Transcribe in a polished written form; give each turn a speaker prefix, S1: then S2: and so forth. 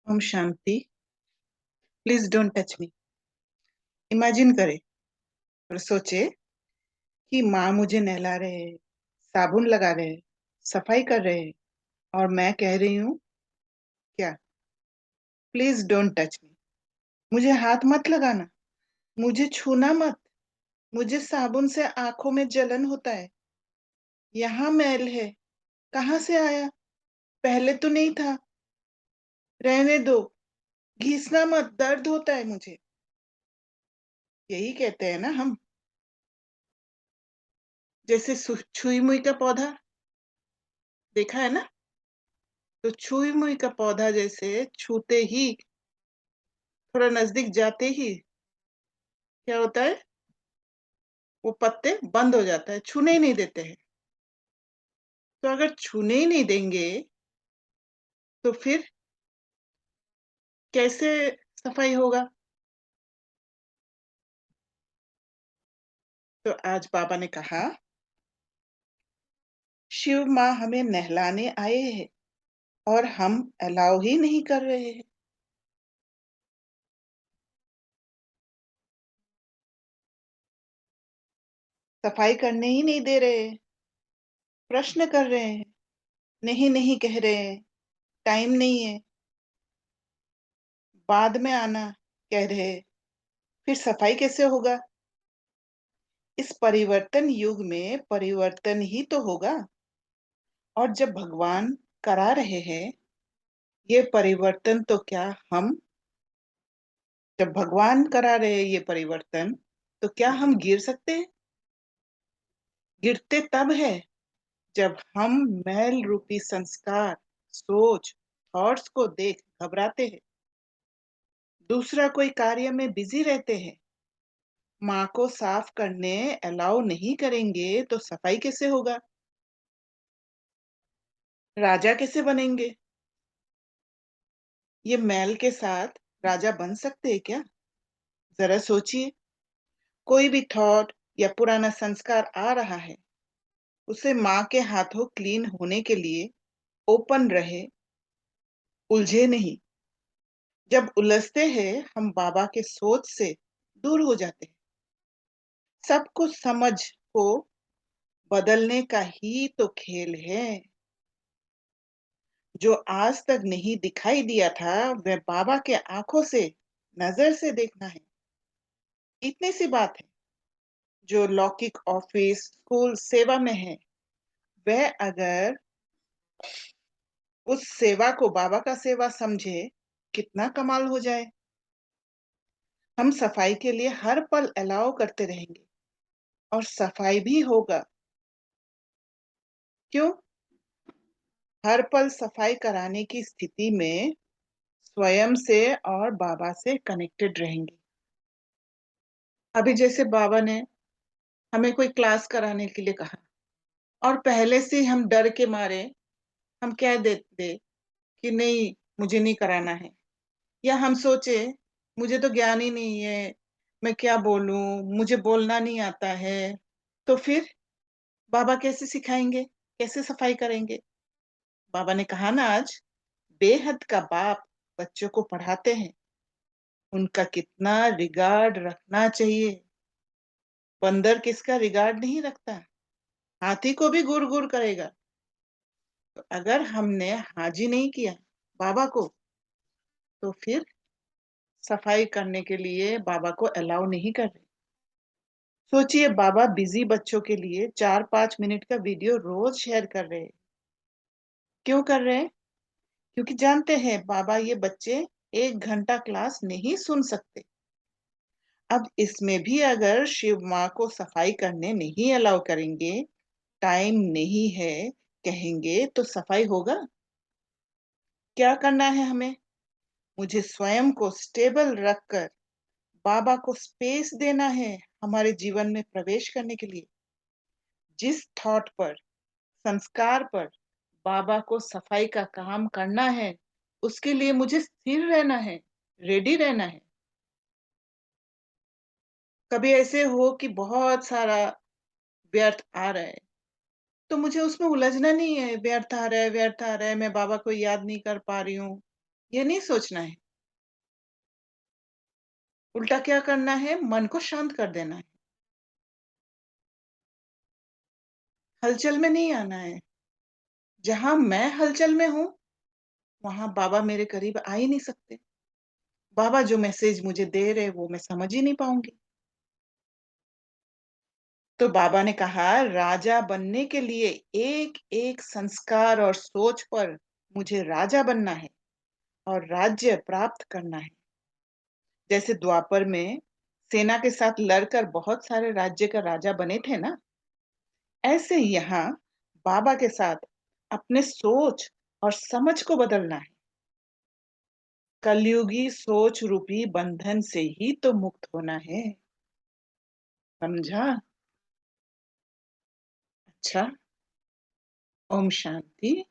S1: Om Shanti. Please don't touch me. Imagine करे और सोचे कि माँ मुझे नहला रहे हैं, साबुन लगा रहे हैं, सफाई कर रहे हैं और मैं कह रही हूँ क्या? प्लीज डोंट टच मी। मुझे हाथ मत लगाना, मुझे छूना मत। मुझे साबुन से आंखों में जलन होता है। यहाँ मैल है, कहाँ से आया? पहले तो नहीं था। रहने दो, घिसना मत, दर्द होता है मुझे। यही कहते हैं ना हम। जैसे छुई मुई का पौधा देखा है ना, तो छुई मुई का पौधा जैसे छूते ही, थोड़ा नजदीक जाते ही क्या होता है? वो पत्ते बंद हो जाता है, छूने ही नहीं देते हैं। तो अगर छूने ही नहीं देंगे तो फिर कैसे सफाई होगा? तो आज बाबा ने कहा, शिव माँ हमें नहलाने आए हैं और हम अलाउ ही नहीं कर रहे हैं। सफाई करने ही नहीं दे रहे हैं, प्रश्न कर रहे हैं, नहीं नहीं कह रहे हैं, टाइम नहीं है, बाद में आना कह रहे हैं। फिर सफाई कैसे होगा? इस परिवर्तन युग में परिवर्तन ही तो होगा। और जब भगवान करा रहे हैं ये परिवर्तन, तो क्या हम, जब भगवान करा रहे हैं ये परिवर्तन, तो क्या हम गिर सकते हैं? गिरते तब है जब हम मैल रूपी संस्कार, सोच, थॉट्स को देख घबराते हैं, दूसरा कोई कार्य में बिजी रहते हैं, माँ को साफ करने अलाउ नहीं करेंगे तो सफाई कैसे होगा? राजा कैसे बनेंगे? ये मैल के साथ राजा बन सकते हैं क्या? जरा सोचिए। कोई भी थॉट या पुराना संस्कार आ रहा है, उसे माँ के हाथों क्लीन होने के लिए ओपन रहे, उलझे नहीं। जब उलझते हैं हम बाबा के सोच से दूर हो जाते हैं। सब कुछ समझ को बदलने का ही तो खेल है। जो आज तक नहीं दिखाई दिया था वह बाबा के आंखों से, नजर से देखना है। इतनी सी बात है। जो लौकिक ऑफिस स्कूल सेवा में है, वह अगर उस सेवा को बाबा का सेवा समझे, कितना कमाल हो जाए। हम सफाई के लिए हर पल अलाउ करते रहेंगे और सफाई भी होगा। क्यों? हर पल सफाई कराने की स्थिति में स्वयं से और बाबा से कनेक्टेड रहेंगे। अभी जैसे बाबा ने हमें कोई क्लास कराने के लिए कहा और पहले से हम डर के मारे हम कह देते कि नहीं, मुझे नहीं कराना है, या हम सोचे मुझे तो ज्ञान ही नहीं है, मैं क्या बोलूं, मुझे बोलना नहीं आता है, तो फिर बाबा कैसे सिखाएंगे, कैसे सफाई करेंगे? बाबा ने कहा ना आज, बेहद का बाप बच्चों को पढ़ाते हैं, उनका कितना रिगार्ड रखना चाहिए। बंदर किसका रिगार्ड नहीं रखता? हाथी को भी गुड़ गुड़ करेगा। तो अगर हमने हाजी नहीं किया बाबा को, तो फिर सफाई करने के लिए बाबा को अलाउ नहीं कर रहे। सोचिए, बाबा बिजी बच्चों के लिए 4-5 मिनट का वीडियो रोज शेयर कर रहे हैं। क्यों कर रहे हैं? क्योंकि जानते हैं बाबा ये बच्चे 1 घंटा क्लास नहीं सुन सकते। अब इसमें भी अगर शिव माँ को सफाई करने नहीं अलाउ करेंगे, टाइम नहीं है कहेंगे, तो सफाई होगा? क्या करना है हमें? मुझे स्वयं को स्टेबल रखकर बाबा को स्पेस देना है हमारे जीवन में प्रवेश करने के लिए। जिस थॉट पर, संस्कार पर बाबा को सफाई का काम करना है, उसके लिए मुझे स्थिर रहना है, रेडी रहना है। कभी ऐसे हो कि बहुत सारा व्यर्थ आ रहा है, तो मुझे उसमें उलझना नहीं है। व्यर्थ आ रहा है, व्यर्थ आ रहा है, मैं बाबा को याद नहीं कर पा रही हूँ, ये नहीं सोचना है। उल्टा क्या करना है? मन को शांत कर देना है। हलचल में नहीं आना है। जहाँ मैं हलचल में हूँ, वहाँ बाबा मेरे करीब आ ही नहीं सकते। बाबा जो मैसेज मुझे दे रहे, वो मैं समझ ही नहीं पाऊँगी। तो बाबा ने कहा, राजा बनने के लिए एक-एक संस्कार और सोच पर मुझे राजा बनना है और राज्य प्राप्त करना है। जैसे द्वापर में सेना के साथ लड़कर बहुत सारे राज्य का राजा बने थे ना, ऐसे यहाँ बाबा के साथ अपने सोच और समझ को बदलना है। कलयुगी सोच रूपी बंधन से ही तो मुक्त होना है। समझा? अच्छा। ओम शांति।